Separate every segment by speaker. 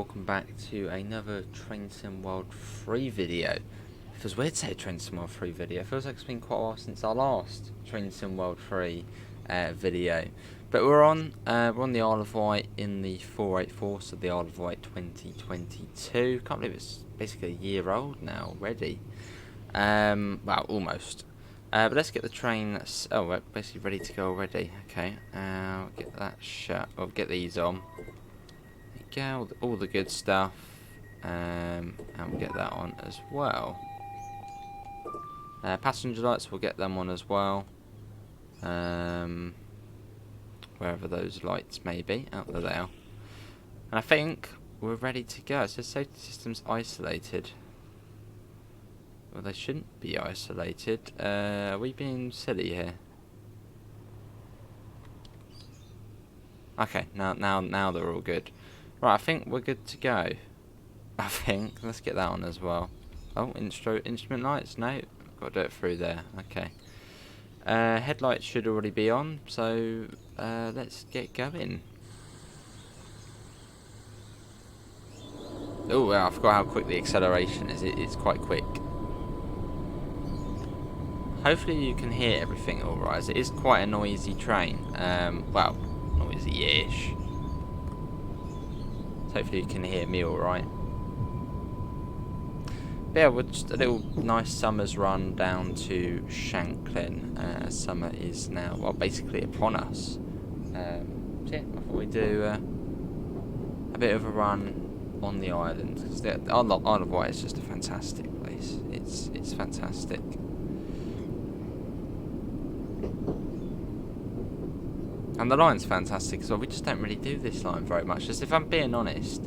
Speaker 1: welcome back to another Train Sim World 3 video. It feels weird to say Train Sim World 3 video. It feels like it's been quite a while since our last Train Sim World 3 video. But we're on the Isle of Wight in the 484, so the Isle of Wight 2022. Can't believe it's basically a year old now already. Well, almost. But let's get the train. Oh, we're basically ready to go already. Okay, get that shut. We'll get these on. There you go, all the good stuff. And we'll get that on as well. Passenger lights, we'll get them on as well. Wherever those lights may be. Oh, there they are. And I think we're ready to go. It says safety systems isolated. Well, they shouldn't be isolated. Are we being silly here? Okay, now they're all good. Right, I think we're good to go. I think. Let's get that on as well. Oh, instrument lights? No, got to do it through there. Okay. Headlights should already be on, so let's get going. Oh, I forgot how quick the acceleration is. It's quite quick. Hopefully you can hear everything alright. It is quite a noisy train. Well, noisy-ish. So hopefully you can hear me alright. But yeah, we're just a little nice summer's run down to Shanklin. Summer is now, well, basically upon us. So yeah, I thought we'd do a bit of a run on the island. Because the Isle of Wight is just a fantastic place. It's fantastic. And the line's fantastic as well. We just don't really do this line very much. Just if I'm being honest,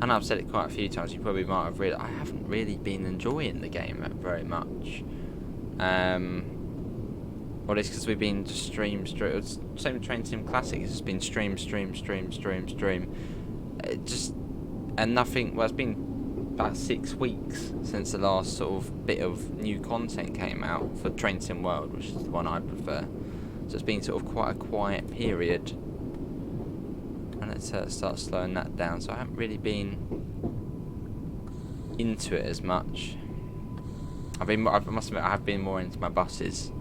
Speaker 1: and I've said it quite a few times, you probably might have realised, I haven't really been enjoying the game very much. Well, it's because we've been just stream. Same with Train Sim Classic. It's just been stream. It just and nothing. Well, it's been about 6 weeks since the last sort of bit of new content came out for Train Sim World, which is the one I prefer. So it's been sort of quite a quiet period. And let's start slowing that down. So I haven't really been into it as much. I must admit, I have been more into my buses.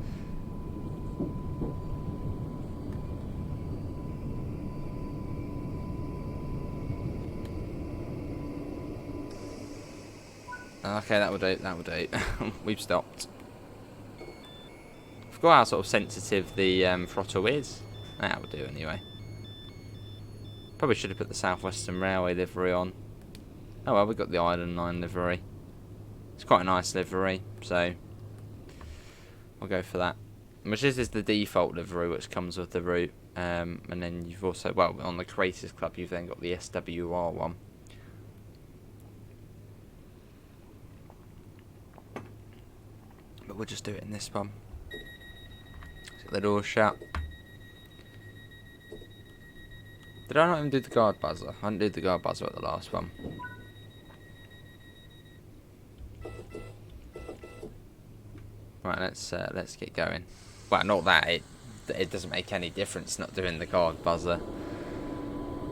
Speaker 1: Okay, that will do. We've stopped. I forgot how sort of sensitive the throttle is. That will do anyway. Probably should have put the South Western Railway livery on. Oh well, we've got the Island Line livery. It's quite a nice livery, so we'll go for that. Which is the default livery which comes with the route. And then you've also, well, on the Creators Club, you've then got the SWR one. But we'll just do it in this one. Get the door shut. Did I not even do the guard buzzer? I didn't do the guard buzzer at the last one. Right, let's get going. Well, not that it doesn't make any difference not doing the guard buzzer.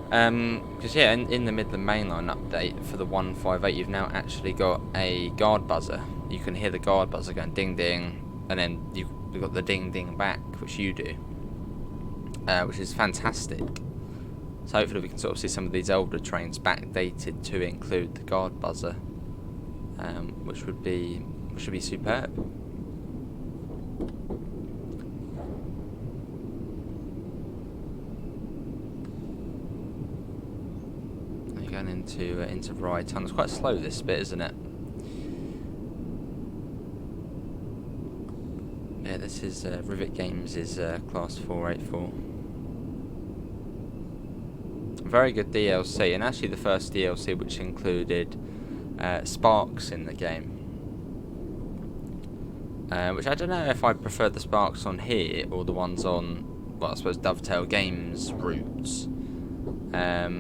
Speaker 1: Because yeah, in the Midland Mainline update for the 158, you've now actually got a guard buzzer. You can hear the guard buzzer going ding ding, and then you've got the ding ding back, which you do, which is fantastic. So hopefully we can sort of see some of these older trains backdated to include the guard buzzer, which should be superb. You're going into Ryde Tunnel. It's quite slow this bit, isn't it? Yeah, this is Rivet Games' Class 484. Very good DLC, and actually the first DLC which included sparks in the game. Which I don't know if I prefer the sparks on here or the ones on, well, I suppose Dovetail Games routes. I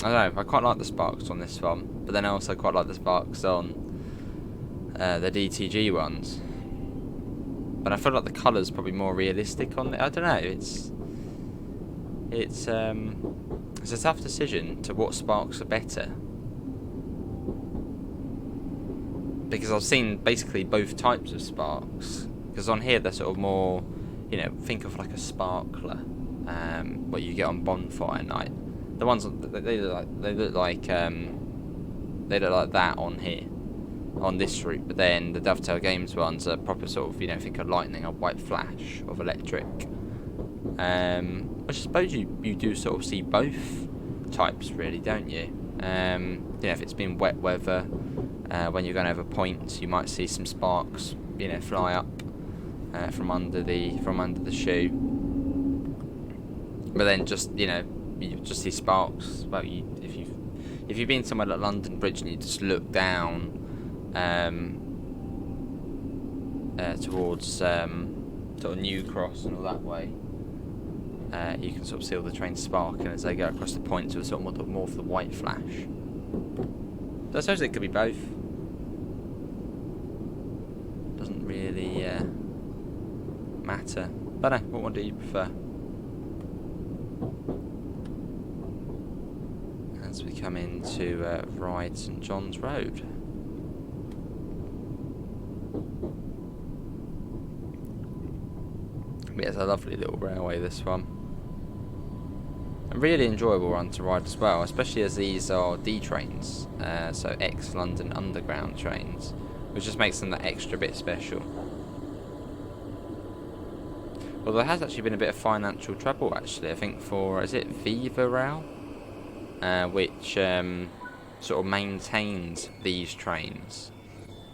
Speaker 1: don't know, I quite like the sparks on this one, but then I also quite like the sparks on the DTG ones. But I feel like the colour's probably more realistic on it. I don't know, it's a tough decision to what sparks are better. because I've seen basically both types of sparks. Because on here they're sort of more, you know, think of like a sparkler, what you get on bonfire night. The ones they look like that on here, on this route. But then the Dovetail Games ones are proper sort of, you know, think of lightning, a white flash of electric. Which I suppose you do sort of see both types, really, don't you? You know, if it's been wet weather, when you're going over points, you might see some sparks, you know, fly up from under the shoe. But then just, you know, you just see sparks. Well, if you've been somewhere like London Bridge and you just look down towards sort of New Cross and all that way, you can sort of see all the trains sparking as they go across the points with sort of more of the white flash. So I suppose it could be both. Doesn't really matter. But no, what one do you prefer? As we come into Ryde St John's Road. But it's a lovely little railway, this one. A really enjoyable run to ride as well, especially as these are D trains, so ex-London Underground trains, which just makes them that extra bit special. Although there has actually been a bit of financial trouble, actually, I think for, is it Viva Rail? Which sort of maintains these trains,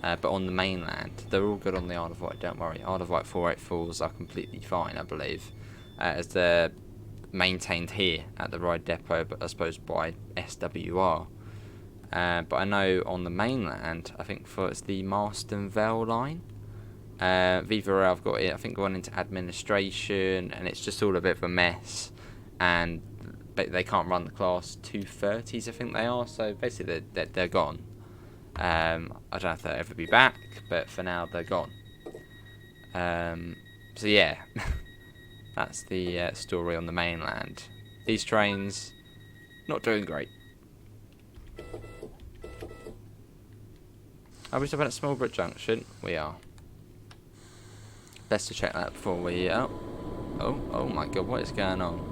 Speaker 1: but on the mainland. They're all good on the Isle of Wight, don't worry. Isle of Wight 484s are completely fine, I believe, as they're maintained here at the Ryde depot, but I suppose by SWR. But I know on the mainland, I think it's the Marston Vale line. Viva Rail have got it, I think, gone into administration, and it's just all a bit of a mess. And they can't run the class 230s, I think they are. So basically, they're gone. I don't know if they'll ever be back, but for now they're gone. So yeah, that's the story on the mainland. These trains, not doing great. Are we stopping at Smallbrook Junction? We are. Best to check that before we... Oh my god, what is going on?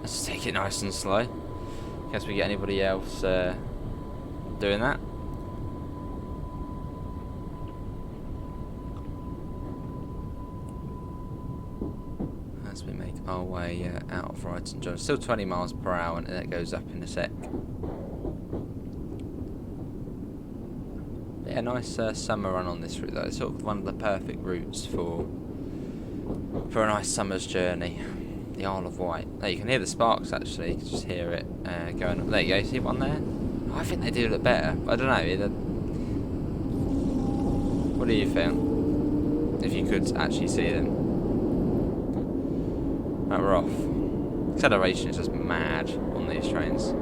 Speaker 1: Let's just take it nice and slow. In case we get anybody else doing that. As we make our way out of Ryde St John's. Still 20 miles per hour, and it goes up in a sec. Yeah, nice summer run on this route though. It's sort of one of the perfect routes for a nice summer's journey. The Isle of Wight. Oh, you can hear the sparks actually. You can just hear it going up. There you go. See one there? Oh, I think they do look better. I don't know. What do you think? If you could actually see them. Right, we're off. Acceleration is just mad on these trains.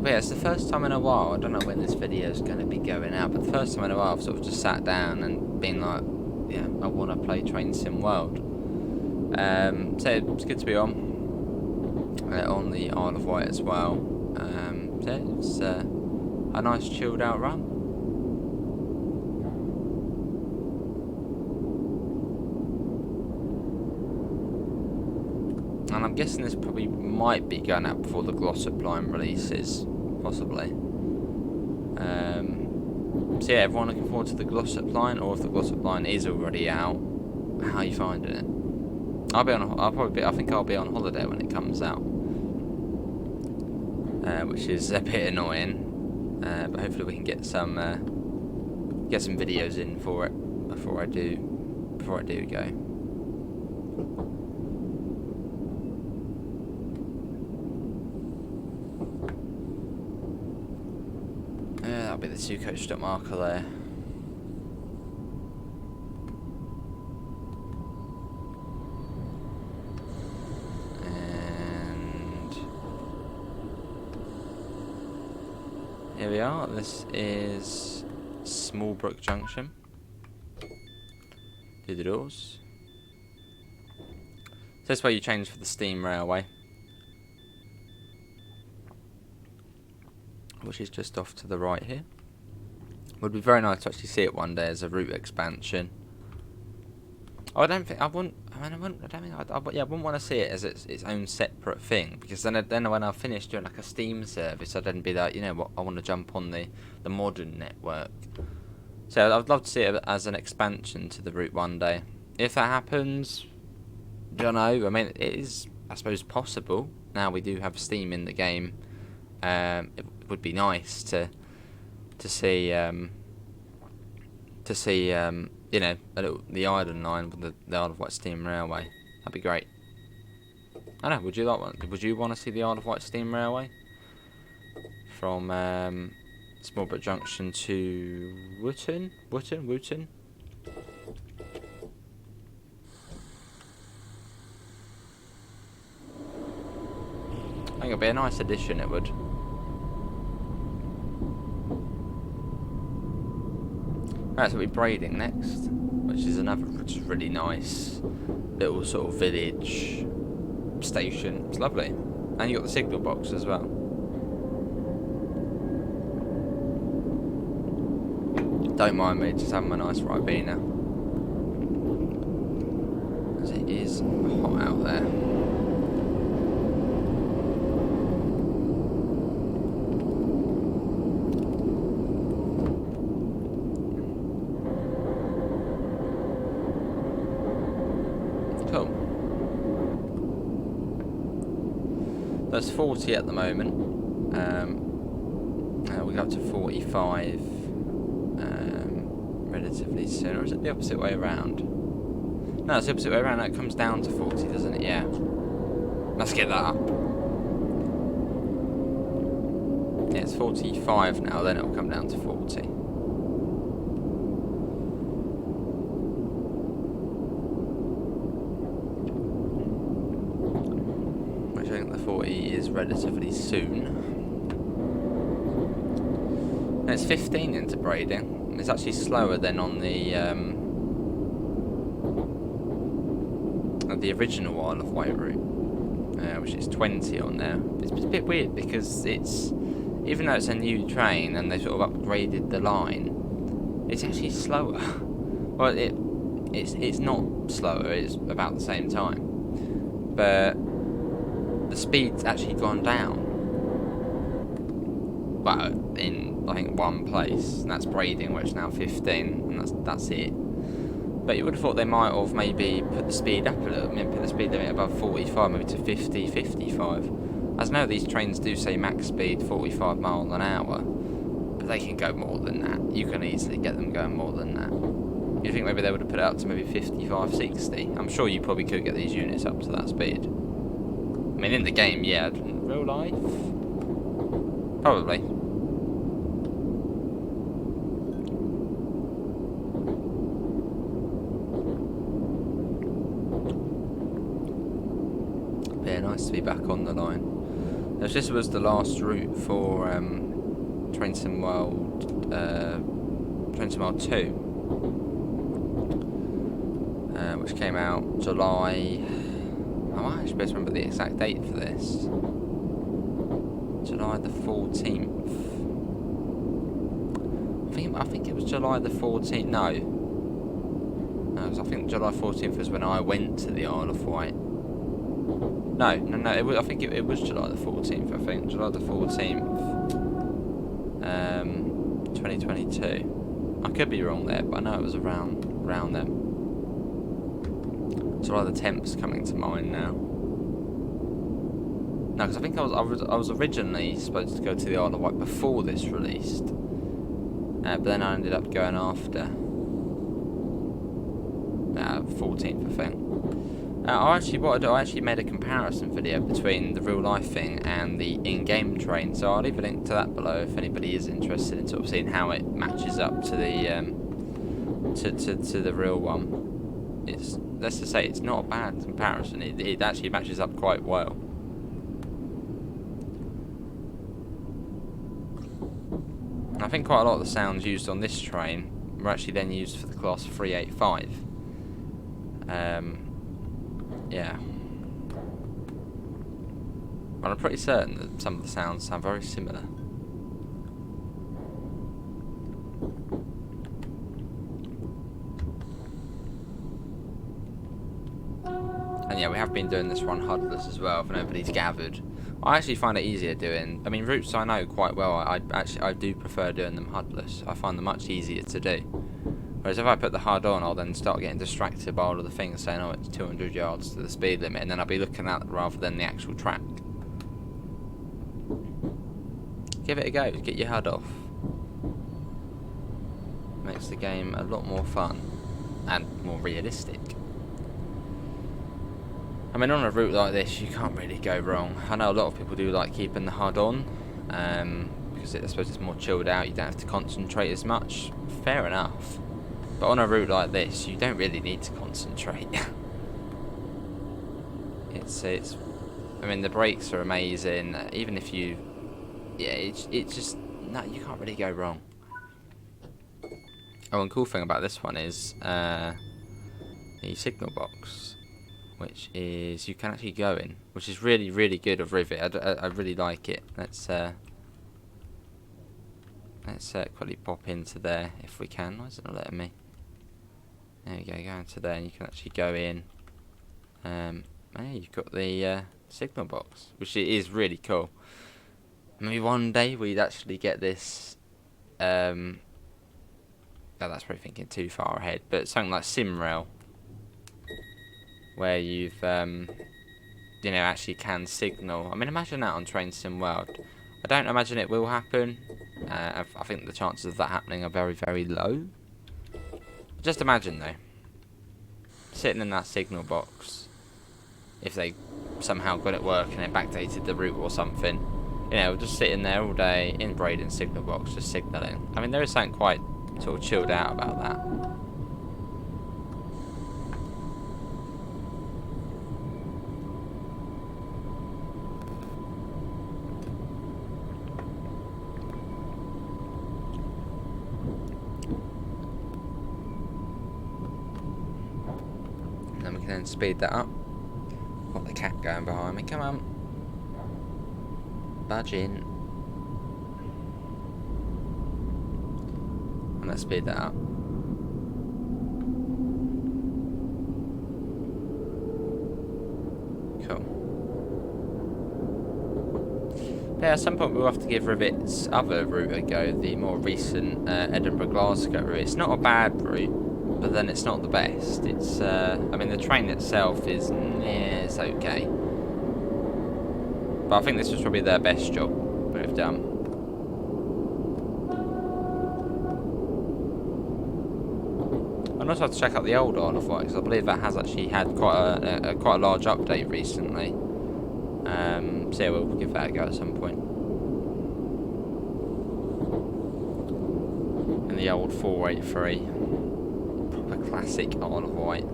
Speaker 1: But yeah, it's the first time in a while, I don't know when this video is going to be going out, but the first time in a while I've sort of just sat down and been like, yeah, I want to play Train Sim World. So it's good to be on the Isle of Wight as well. So it's a nice chilled out run. And I'm guessing this probably might be going out before the Glossop line releases, possibly. So yeah, everyone looking forward to the Glossop line, or if the Glossop line is already out, how are you finding it? I think I'll be on holiday when it comes out, which is a bit annoying. But hopefully we can get some videos in for it before I do go. That'll be the 2-coach stop marker there. And here we are. This is Smallbrook Junction. Do the doors. So this way you change for the steam railway, which is just off to the right here. Would be very nice to actually see it one day as a route expansion. I don't think I wouldn't. I mean, I wouldn't. I don't think. Yeah, I wouldn't want to see it as its own separate thing, because then when I finish doing like a Steam service, I'd then be like, you know what, I want to jump on the modern network. So I'd love to see it as an expansion to the route one day. If that happens, I don't know. I mean, it is, I suppose, possible. Now we do have Steam in the game. It would be nice to see you know, the Island line with the Isle of Wight Steam Railway. That'd be great. I don't know. Would you like one? Would you want to see the Isle of Wight Steam Railway from Smallbrook Junction to Wootton? I think it'd be a nice addition. It would. Right, so we'll be braiding next, which is another just really nice little sort of village station. It's lovely. And you got the signal box as well. Don't mind me, just having a nice Ribena. As it is hot out there. That's 40 at the moment. We go up to 45 relatively soon. Or is it the opposite way around? No, it's the opposite way around. It comes down to 40, doesn't it? Yeah. Let's get that up. Yeah, it's 45 now. Then it'll come down to 40. I think the 40 is relatively soon. And it's 15 into braiding. It's actually slower than on the original Isle of Wight route, which is 20 on there. It's a bit weird because it's, even though it's a new train and they sort of upgraded the line, it's actually slower. Well, it's not slower. It's about the same time, but the speed's actually gone down. Well, in I think one place, and that's braiding, where it's now 15, and that's it. But you would have thought they might have maybe put the speed up a little, maybe put the speed limit above 45, maybe to 50, 55. As I know these trains do say max speed 45 miles an hour, but they can go more than that. You can easily get them going more than that. You think maybe they would have put it up to maybe 55, 60? I'm sure you probably could get these units up to that speed. I mean, in the game, yeah. In real life? Probably. Yeah, nice to be back on the line. This was the last route for Trenton World 2, which came out July. I might actually best remember the exact date for this. July the 14th. I think it was July the 14th. No, I think July 14th was when I went to the Isle of Wight. No. I think it was July the 14th. I think July the 14th, 2022. I could be wrong there, but I know it was around then. July the 10th's coming to mind now. No, because I think I was originally supposed to go to the Isle of Wight before this released, but then I ended up going after 14th, I think. I actually made a comparison video between the real life thing and the in-game train, so I'll leave a link to that below if anybody is interested in sort of seeing how it matches up to the to the real one. Let's just say it's not a bad comparison. It actually matches up quite well. I think quite a lot of the sounds used on this train were actually then used for the Class 385. Yeah. But I'm pretty certain that some of the sounds sound very similar. And yeah, we have been doing this one HUDless as well, if nobody's gathered. I actually find it easier doing, I mean, routes I know quite well, I do prefer doing them HUDless. I find them much easier to do. Whereas if I put the HUD on, I'll then start getting distracted by all of the things saying, oh, it's 200 yards to the speed limit, and then I'll be looking at it rather than the actual track. Give it a go, get your HUD off. Makes the game a lot more fun and more realistic. I mean, on a route like this, you can't really go wrong. I know a lot of people do like keeping the HUD on, because I suppose it's more chilled out, you don't have to concentrate as much. Fair enough. But on a route like this, you don't really need to concentrate. it's I mean, the brakes are amazing. Even if you, yeah, it's just, no, you can't really go wrong. Oh, and cool thing about this one is the signal box, which is you can actually go in, which is really, really good of Rivet. I really like it. Let's quickly pop into there if we can. Why is it not letting me? There you go, go into there and you can actually go in. And yeah, you've got the signal box, which is really cool. Maybe one day we'd actually get this. Oh, that's probably thinking too far ahead, but something like SimRail, where you've you know, actually can signal. I mean, imagine that on Train Sim World. I don't imagine it will happen. I think the chances of that happening are very, very low. Just imagine though, sitting in that signal box, if they somehow got it working and backdated the route or something, you know, just sitting there all day in Braden's signal box, just signalling. I mean, there is something quite sort of chilled out about that. And we can then speed that up. Got the cat going behind me, come on. Budge in. And let's speed that up. Cool. Yeah, at some point we'll have to give Rivet's other route a go, the more recent Edinburgh-Glasgow route. It's not a bad route, but then it's not the best. It's, I mean, the train itself is, it's okay. But I think this was probably their best job they've done. I'd also have to check out the old Isle of Wight, because I believe that has actually had quite a large update recently. So yeah, we'll give that a go at some point. And the old 483, proper classic Isle of Wight.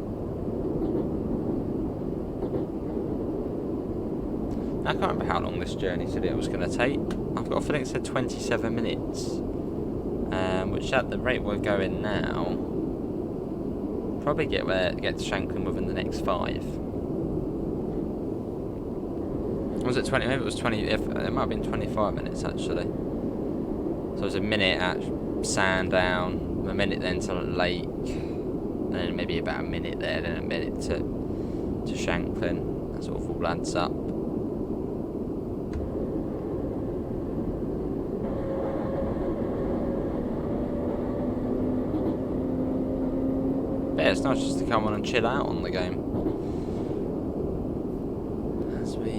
Speaker 1: I can't remember how long this journey today was going to take. I've got a feeling it said 27 minutes, which at the rate we're going now, probably get to Shanklin within the next 5. Was it 20? Maybe it was 20. It might have been 25 minutes actually. So it was a minute at Sandown, a minute then to Lake, and then maybe about a minute there, then a minute to Shanklin. That sort of all adds up. But yeah, it's nice just to come on and chill out on the game as we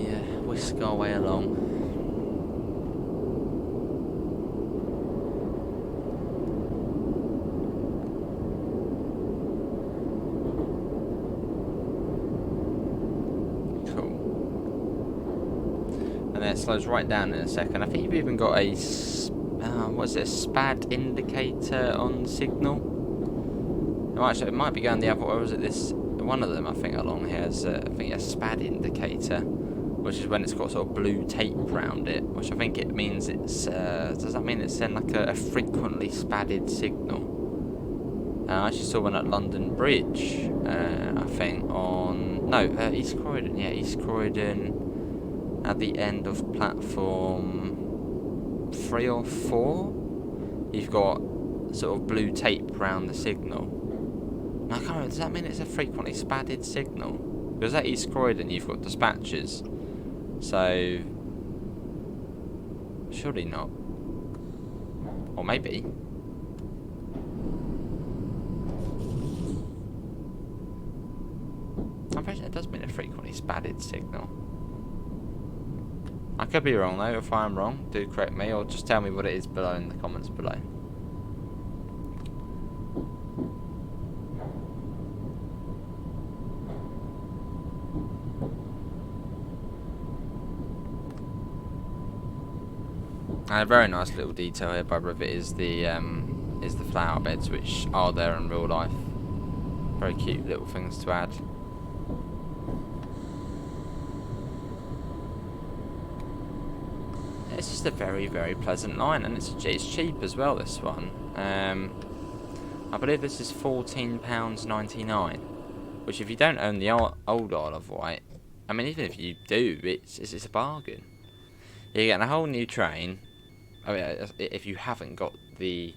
Speaker 1: whisk our way along. Cool. And then it slows right down in a second. I think you've even got a what is it, a SPAD indicator on signal. No, actually, it might be going the other way. Or was it this? One of them, I think, along here has I think a SPAD indicator, which is when it's got sort of blue tape around it, which I think it means it's. Does that mean it's then like a frequently spadded signal? I actually saw one at London Bridge, I think, on... No, East Croydon, yeah, East Croydon, at the end of platform 3 or 4. You've got sort of blue tape around the signal. Now, I can't remember, does that mean it's a frequently spadded signal? Because at East Croydon, you've got dispatchers, so... surely not. Or maybe. I'm pretty sure it does mean a frequently spadded signal. I could be wrong though. If I am wrong, do correct me, or just tell me what it is below in the comments below. And a very nice little detail here by Rivet is the flower beds, which are there in real life. Very cute little things to add. It's just a very, very pleasant line, and it's cheap as well, this one. I believe this is £14.99, which if you don't own the old Isle of Wight, I mean, even if you do, it's a bargain. You're getting a whole new train. I mean, if you haven't got the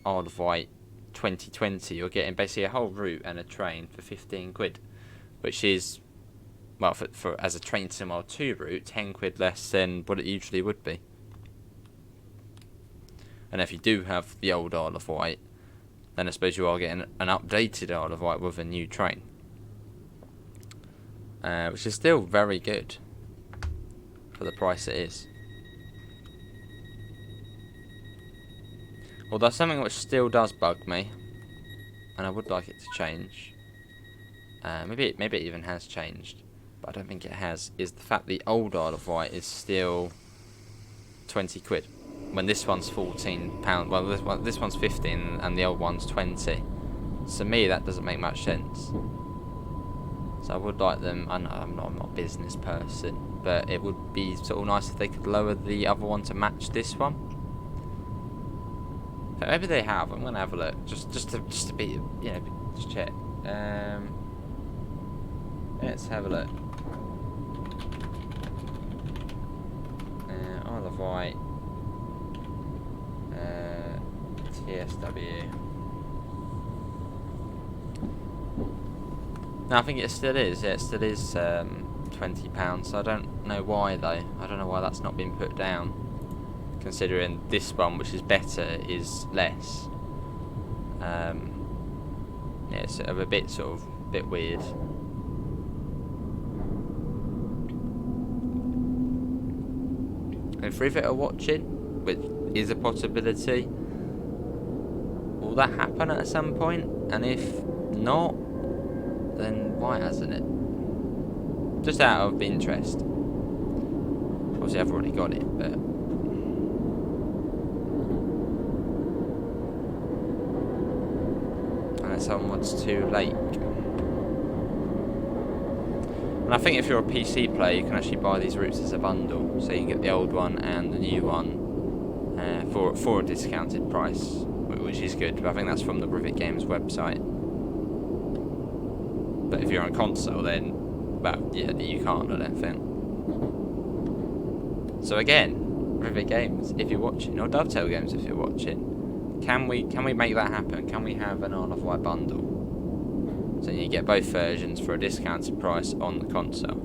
Speaker 1: Isle of Wight 2020, you're getting basically a whole route and a train for 15 quid, which is... well, for as a Train Sim World 2 route, 10 quid less than what it usually would be. And if you do have the old Isle of Wight, then I suppose you are getting an updated Isle of Wight with a new train. Which is still very good for the price it is. Although something which still does bug me, and I would like it to change, maybe it even has changed, but I don't think it has, is the fact the old Isle of Wight is still 20 quid, when this one's £14. Well, this one's 15 and the old one's 20. To me, that doesn't make much sense. So I would like them. I know I'm not a business person, but it would be sort of nice if they could lower the other one to match this one. But maybe they have. I'm gonna have a look, just to be, you know, just check. Let's have a look. Isle of Wight, TSW. No, I think it still is. Yeah, it still is £20. So I don't know why though. I don't know why that's not been put down, considering this one, which is better, is less. Yeah, it's a bit weird. If Rivet are watching, which is a possibility, will that happen at some point? And if not, then why hasn't it? Just out of interest. Obviously I've already got it, but... and it's onwards to Lake. And I think if you're a PC player, you can actually buy these routes as a bundle, so you can get the old one and the new one for a discounted price, which is good. But I think that's from the Rivet Games website. But if you're on console, then, well, yeah, you can't, I don't think. So again, Rivet Games, if you're watching, or Dovetail Games, if you're watching, can we make that happen? Can we have an Isle of Wight bundle? So you get both versions for a discounted price on the console.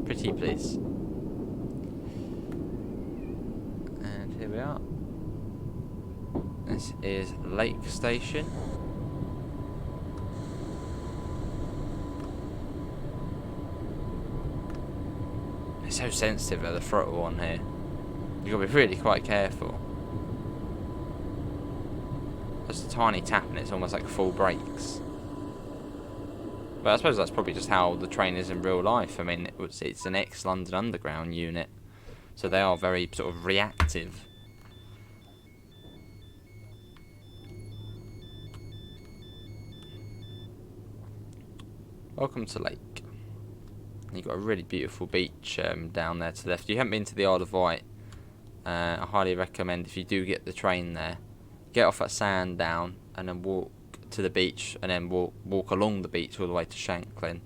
Speaker 1: Pretty please. And here we are. This is Lake Station. It's so sensitive with the throttle on here. You've got to be really quite careful. Just a tiny tap and it's almost like full brakes. But I suppose that's probably just how the train is in real life. I mean, it's an ex-London Underground unit, so they are very sort of reactive. Welcome to Lake. You've got a really beautiful beach down there to the left. If you haven't been to the Isle of Wight, I highly recommend, if you do get the train there, get off at Sandown, and then walk to the beach, and then walk along the beach all the way to Shanklin.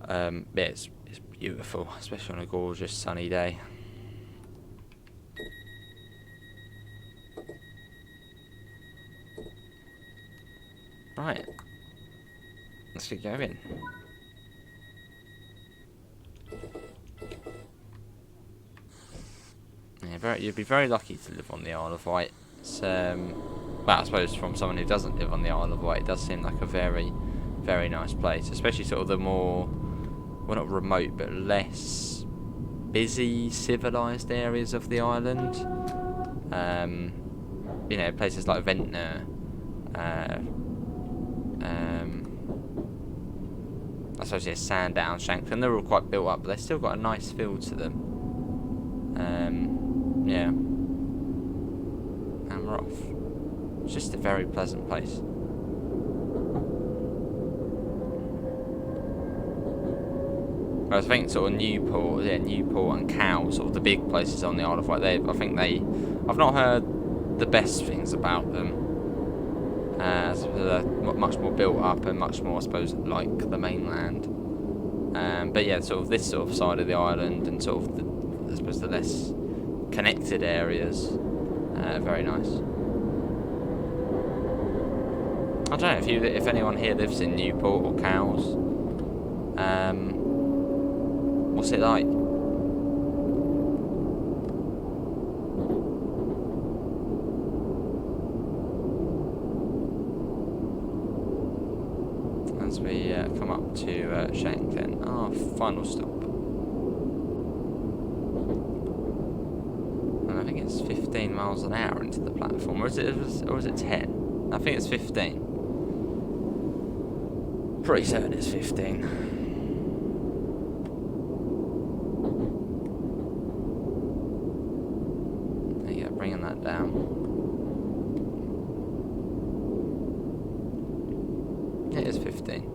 Speaker 1: Yeah, it's beautiful, especially on a gorgeous sunny day. Right, let's get going. Yeah, you'd be very lucky to live on the Isle of Wight. It's, well, I suppose from someone who doesn't live on the Isle of Wight, it does seem like a very, very nice place, especially sort of the more, well, not remote, but less busy, civilised areas of the island. You know, places like Ventnor, I suppose, yeah, Sandown, Shanklin, they're all quite built up, but they've still got a nice feel to them. Yeah. And we're off. It's just a very pleasant place. Whereas I think sort of Newport and Cowes, sort of the big places on the Isle of Wight, I've not heard the best things about them. So they're much more built up and much more, I suppose, like the mainland. But yeah, sort of this sort of side of the island and sort of, I suppose, the less connected areas, very nice. I don't know if anyone here lives in Newport or Cowes. What's it like? As we come up to Shanklin, our final stop. And I think it's 15 miles an hour into the platform, or is it 10? I think it's 15. Pretty certain it's 15. There you go, bringing that down. It is 15.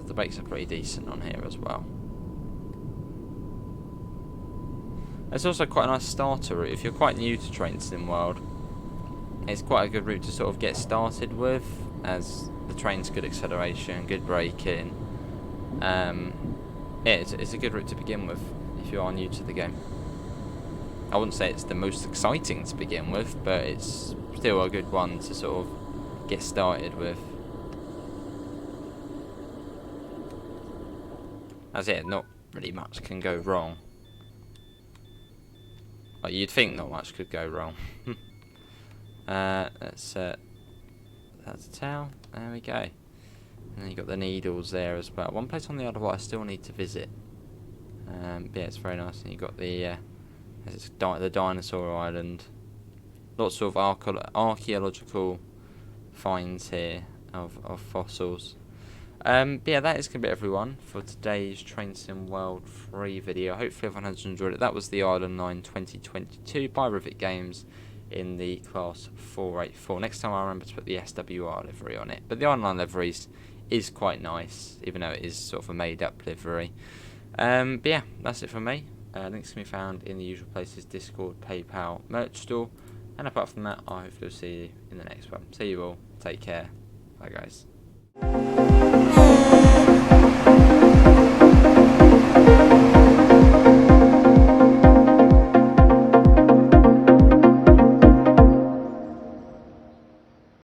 Speaker 1: The brakes are pretty decent on here as well. It's also quite a nice starter route. If you're quite new to Train Sim World, it's quite a good route to sort of get started with, as the train's good acceleration, good braking. Yeah, it's a good route to begin with if you are new to the game. I wouldn't say it's the most exciting to begin with, but it's still a good one to sort of get started with. As it, not really much can go wrong. Like, you'd think not much could go wrong. That's the tail. There we go. And then you got the needles there as well. One place on the Isle of Wight I still need to visit. But yeah, it's very nice. And you got the the dinosaur island. Lots of archaeological finds here of fossils. But yeah, that is going to be everyone for today's Train Sim World 3 video. Hopefully everyone has enjoyed it. That was the Island Line 2022 by Rivet Games in the Class 484. Next time I'll remember to put the SWR livery on it. But the Island Line liveries is quite nice, even though it is sort of a made-up livery. But yeah, that's it from me. Links can be found in the usual places: Discord, PayPal, merch store. And apart from that, I hope to see you in the next one. See you all. Take care. Bye, guys.